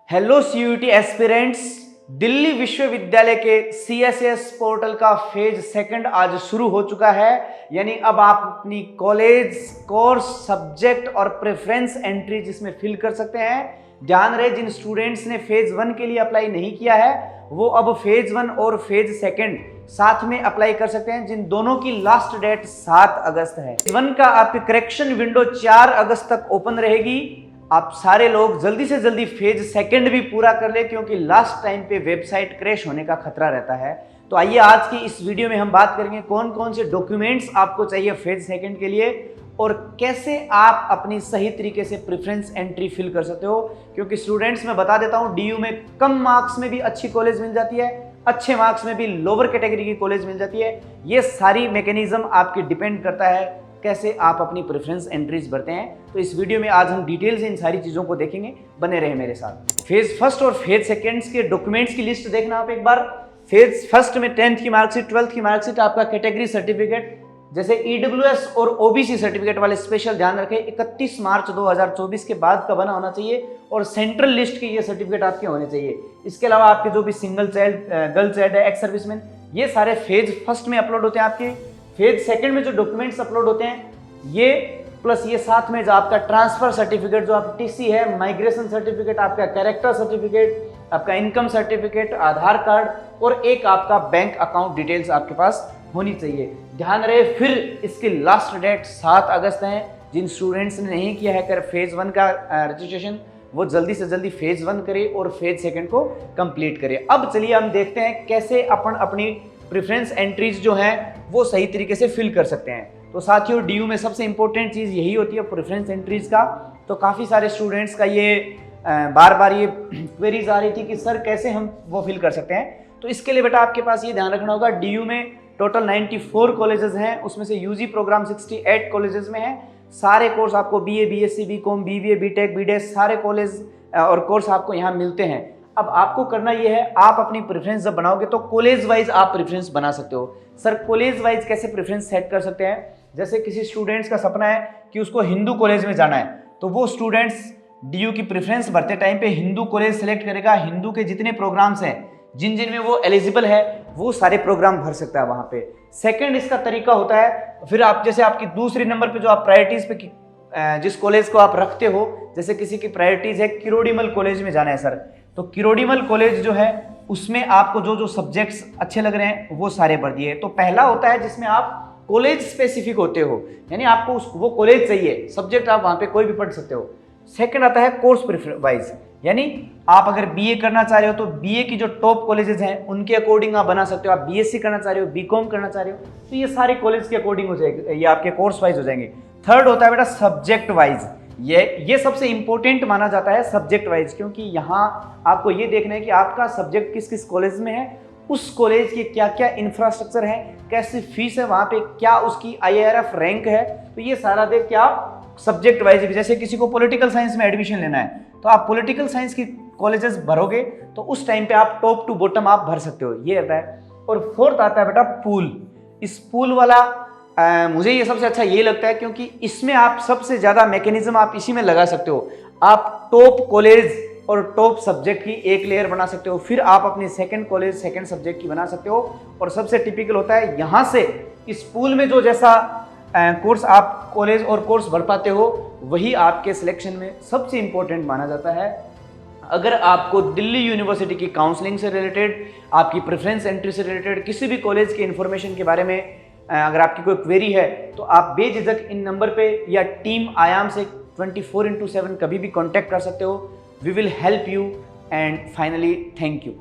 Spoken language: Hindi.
हेलो सीयूईटी एस्पिरेंट्स, दिल्ली विश्वविद्यालय के सीएसएस पोर्टल का फेज सेकंड आज शुरू हो चुका है। यानी अब आप अपनी कॉलेज, कोर्स, सब्जेक्ट और प्रेफरेंस एंट्री जिसमें फिल कर सकते हैं। ध्यान रहे, जिन स्टूडेंट्स ने फेज वन के लिए अप्लाई नहीं किया है वो अब फेज वन और फेज सेकंड साथ में अप्लाई कर सकते हैं, जिन दोनों की लास्ट डेट 7 अगस्त है। फेज वन का आपकी करेक्शन विंडो 4 अगस्त तक ओपन रहेगी। आप सारे लोग जल्दी से जल्दी फेज सेकंड भी पूरा कर ले, क्योंकि लास्ट टाइम पे वेबसाइट क्रैश होने का खतरा रहता है। तो आइए आज की इस वीडियो में हम बात करेंगे कौन कौन से डॉक्यूमेंट्स आपको चाहिए फेज सेकंड के लिए और कैसे आप अपनी सही तरीके से प्रेफरेंस एंट्री फिल कर सकते हो। क्योंकि स्टूडेंट्स मैं बता देता हूं, डीयू में कम मार्क्स में भी अच्छी कॉलेज मिल जाती है, अच्छे मार्क्स में भी लोअर कैटेगरी की कॉलेज मिल जाती है। ये सारी मैकेनिज्म आपकी डिपेंड करता है कैसे आप अपनी प्रेफरेंस एंट्रीज भरते हैं। तो इस वीडियो में आज हम डिटेल से इन सारी चीज़ों को देखेंगे, बने रहे मेरे साथ। फेज फर्स्ट और फेज सेकेंड्स के डॉक्यूमेंट्स की लिस्ट देखना आप एक बार। फेज फर्स्ट में 10th की मार्कशीट, 12th की मार्कशीट, आपका कैटेगरी सर्टिफिकेट जैसे ईडब्ल्यूएस और ओबीसी सर्टिफिकेट वाले स्पेशल ध्यान रखें 31 मार्च 2024 के बाद का बना होना चाहिए और सेंट्रल लिस्ट के ये सर्टिफिकेट आपके होने चाहिए। इसके अलावा आपके जो भी सिंगल चाइल्ड, गर्ल चाइल्ड है, एक्स सर्विसमैन, ये सारे फेज फर्स्ट में अपलोड होते हैं। आपके फेज सेकंड में जो डॉक्यूमेंट्स अपलोड होते हैं ये प्लस ये साथ में जो आपका ट्रांसफर सर्टिफिकेट, जो आपका टीसी है, माइग्रेशन सर्टिफिकेट, आपका कैरेक्टर सर्टिफिकेट, आपका इनकम सर्टिफिकेट, आधार कार्ड और एक आपका बैंक अकाउंट डिटेल्स आपके पास होनी चाहिए। ध्यान रहे, फिर इसकी लास्ट डेट 7 अगस्त है। जिन स्टूडेंट्स ने नहीं किया है फेज वन का रजिस्ट्रेशन, वो जल्दी से जल्दी फेज वन करे और फेज सेकंड को कंप्लीट करे। अब चलिए हम देखते हैं कैसे अपन अपनी प्रेफरेंस एंट्रीज जो हैं वो सही तरीके से फिल कर सकते हैं। तो साथियों, डीयू में सबसे इंपॉर्टेंट चीज़ यही होती है प्रेफरेंस एंट्रीज का। तो काफ़ी सारे स्टूडेंट्स का ये बार बार ये क्वेरीज आ रही थी कि सर कैसे हम वो फिल कर सकते हैं। तो इसके लिए बेटा आपके पास ये ध्यान रखना होगा, डीयू में टोटल 94 कॉलेजेस हैं, उसमें से यूजी प्रोग्राम 68 कॉलेजेस में है। सारे कोर्स आपको BA, BSc, BCom, BBA, BTech, BDes सारे कॉलेज और कोर्स आपको यहाँ मिलते हैं। अब आपको करना ये है, आप अपनी प्रेफरेंस जब बनाओगे तो कॉलेज वाइज आप प्रेफरेंस बना सकते हो। सर कॉलेज वाइज कैसे प्रेफरेंस सेट कर सकते हैं? जैसे किसी स्टूडेंट्स का सपना है कि उसको हिंदू कॉलेज में जाना है, तो वो स्टूडेंट्स डीयू की प्रेफरेंस भरते टाइम पे हिंदू कॉलेज सेलेक्ट करेगा। हिंदू के जितने प्रोग्राम्स हैं, जिन जिन में वो एलिजिबल है, वो सारे प्रोग्राम भर सकता है वहाँ पे। सेकंड इसका तरीका होता है, फिर आप जैसे आपकी दूसरी नंबर पे जो आप प्रायोरिटीज पे जिस कॉलेज को आप रखते हो, जैसे किसी की प्रायोरिटीज है किरोड़ीमल कॉलेज में जाना है सर, तो किरोड़ीमल कॉलेज जो है उसमें आपको जो जो सब्जेक्ट्स अच्छे लग रहे हैं वो सारे भर दिए। तो पहला होता है जिसमें आप कॉलेज स्पेसिफिक होते हो, यानी आपको वो कॉलेज चाहिए, सब्जेक्ट आप वहाँ पे कोई भी पढ़ सकते हो। सेकंड आता है कोर्स प्रेफर वाइज, यानी आप अगर बीए करना चाह रहे हो तो बीए की जो टॉप कॉलेजेस हैं उनके अकॉर्डिंग आप बना सकते हो। आप बीएससी करना चाह रहे हो, बीकॉम करना चाह रहे हो, तो ये सारे कॉलेज के अकॉर्डिंग हो जाएंगे, ये आपके कोर्स वाइज हो जाएंगे। थर्ड होता है बेटा सब्जेक्ट वाइज, ये सबसे इंपॉर्टेंट माना जाता है सब्जेक्ट वाइज, क्योंकि यहाँ आपको ये देखना है कि आपका सब्जेक्ट किस किस कॉलेज में है, उस कॉलेज के क्या क्या इंफ्रास्ट्रक्चर है, कैसी फीस है वहाँ पे, क्या उसकी IIRF रैंक है। तो ये सारा देख के आप सब्जेक्ट वाइज भी, जैसे किसी को पॉलिटिकल साइंस में एडमिशन लेना है तो आप पॉलिटिकल साइंस की कॉलेजेस भरोगे तो उस टाइम पे आप टॉप टू बॉटम आप भर सकते हो, ये रहता है। और फोर्थ आता है बेटा पूल। इस पूल वाला मुझे ये सबसे अच्छा ये लगता है, क्योंकि इसमें आप सबसे ज़्यादा मैकेनिज्म आप इसी में लगा सकते हो। आप टॉप कॉलेज और टॉप सब्जेक्ट की एक लेयर बना सकते हो, फिर आप अपनी सेकंड कॉलेज, सेकंड सब्जेक्ट की बना सकते हो। और सबसे टिपिकल होता है यहाँ से इस पूल में जो जैसा कोर्स आप कॉलेज और कोर्स भर पाते हो वही आपके सिलेक्शन में सबसे इंपॉर्टेंट माना जाता है। अगर आपको दिल्ली यूनिवर्सिटी की काउंसलिंग से रिलेटेड, आपकी प्रेफरेंस एंट्री से रिलेटेड, किसी भी कॉलेज के इन्फॉर्मेशन के बारे में अगर आपकी कोई क्वेरी है तो आप बेझिझक इन नंबर पे या टीम आयाम से 24/7 कभी भी कांटेक्ट कर सकते हो। We will help you and finally thank you.